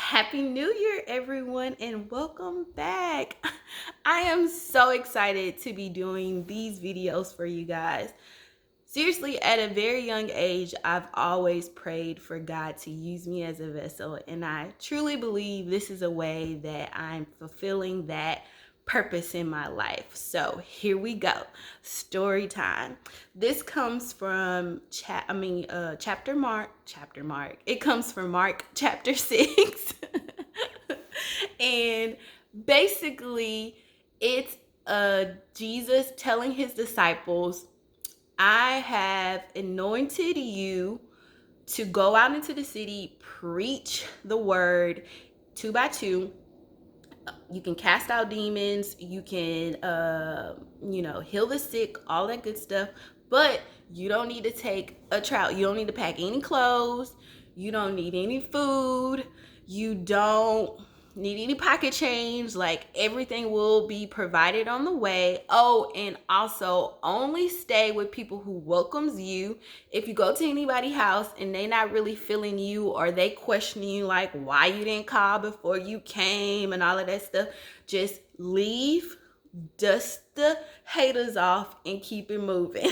Happy New Year, everyone, and welcome back. I am so excited to be doing these videos for you guys. Seriously, at a very young age, I've always prayed for God to use me as a vessel, and I truly believe this is a way that I'm fulfilling that purpose in my life. So here we go. Story time. This comes from chapter Mark. It comes from Mark chapter 6. And basically it's Jesus telling his disciples, I have anointed you to go out into the city, preach the word two by two. You can cast out demons, you can heal the sick, all that good stuff. But you don't need to take a trout. You don't need to pack any clothes. You don't need any food. You don't need any pocket change. Like, everything will be provided on the way. Oh, and also only stay with people who welcomes you. If you go to anybody's house and they not really feeling you, or they questioning you like why you didn't call before you came and all of that stuff, just leave, dust the haters off, and keep it moving.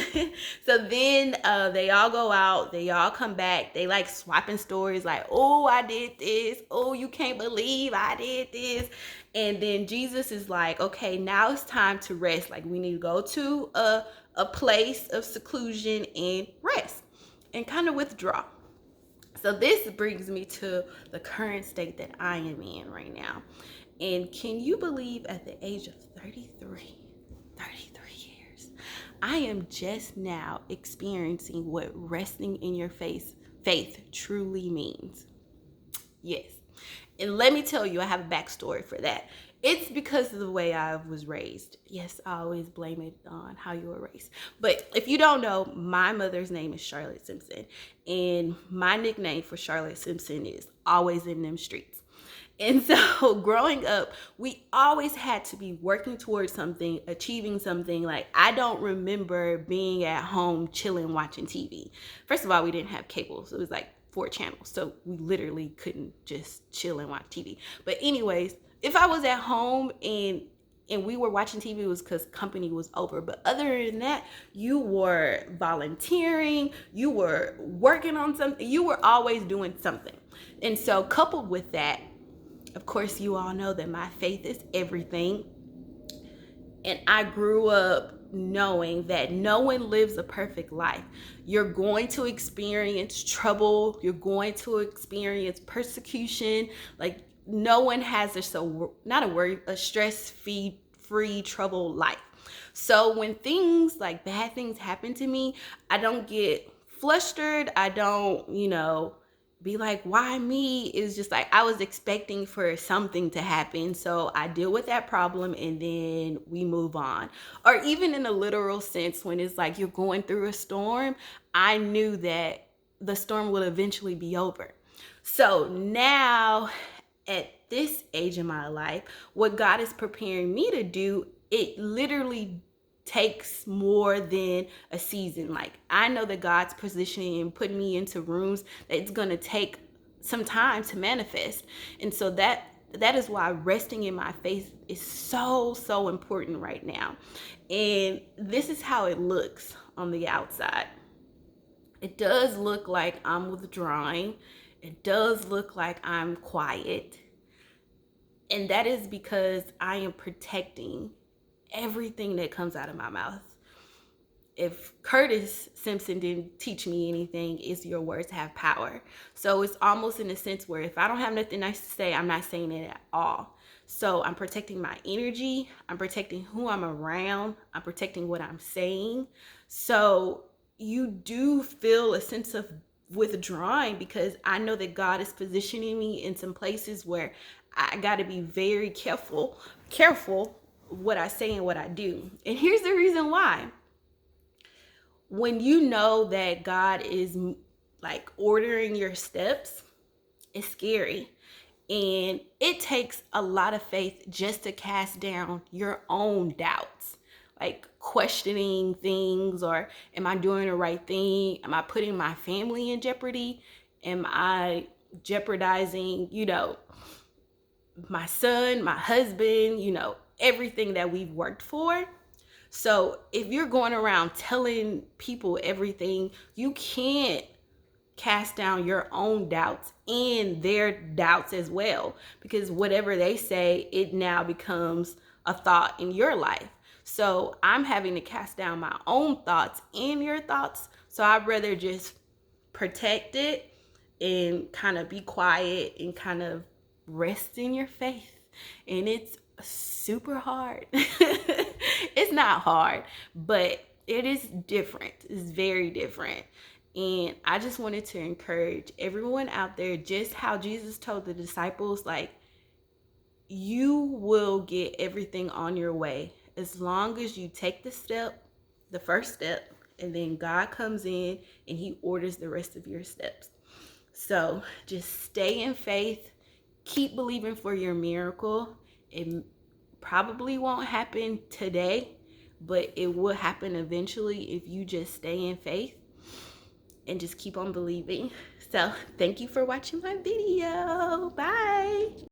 So then they all go out, they all come back, they like swapping stories like, oh, I did this, oh, you can't believe I did this. And then Jesus is like, okay, now it's time to rest. Like, we need to go to a place of seclusion and rest and kind of withdraw. So this brings me to the current state that I am in right now. And can you believe, at the age of 33 years, I am just now experiencing what resting in your faith truly means. Yes. And let me tell you, I have a backstory for that. It's because of the way I was raised. Yes, I always blame it on how you were raised. But if you don't know, my mother's name is Charlotte Simpson. And my nickname for Charlotte Simpson is always in them streets. And so growing up, we always had to be working towards something, achieving something. Like, I don't remember being at home chilling, watching TV. First of all, we didn't have cable, so it was like 4 channels. So we literally couldn't just chill and watch TV. But anyways, if I was at home and we were watching TV, it was because company was over. But other than that, you were volunteering, you were working on something, you were always doing something. And so coupled with that, of course, you all know that my faith is everything. And I grew up knowing that no one lives a perfect life. You're going to experience trouble. You're going to experience persecution. Like, no one has a stress-free troubled life. So when things like bad things happen to me, I don't get flustered. I don't, be like, why me? It's just like, I was expecting for something to happen, so I deal with that problem and then we move on. Or even in a literal sense, when it's like you're going through a storm, I knew that the storm will eventually be over. So now, at this age in my life, what God is preparing me to do, it literally takes more than a season. Like, I know that God's positioning and putting me into rooms that it's going to take some time to manifest. And so that is why resting in my faith is so important right now. And this is how it looks on the outside. It does look like I'm withdrawing. It does look like I'm quiet. And that is because I am protecting everything that comes out of my mouth. If Curtis Simpson didn't teach me anything, it's your words have power. So it's almost in a sense where if I don't have nothing nice to say, I'm not saying it at all. So I'm protecting my energy. I'm protecting who I'm around. I'm protecting what I'm saying. So you do feel a sense of withdrawing, because I know that God is positioning me in some places where I got to be very careful what I say and what I do. And here's the reason why. When you know that God is like ordering your steps, it's scary. And it takes a lot of faith just to cast down your own doubts, like questioning things, or am I doing the right thing? Am I putting my family in jeopardy? Am I jeopardizing, my son, my husband, everything that we've worked for. So if you're going around telling people everything, you can't cast down your own doubts and their doubts as well, because whatever they say, it now becomes a thought in your life. So I'm having to cast down my own thoughts and your thoughts. So I'd rather just protect it and kind of be quiet and kind of rest in your faith. And it's super hard. It's not hard, but it is different. It's very different. And I just wanted to encourage everyone out there, just how Jesus told the disciples, like, you will get everything on your way as long as you take the first step, and then God comes in and he orders the rest of your steps. So just stay in faith, keep believing for your miracle. It probably won't happen today, but it will happen eventually if you just stay in faith and just keep on believing. So thank you for watching my video. Bye.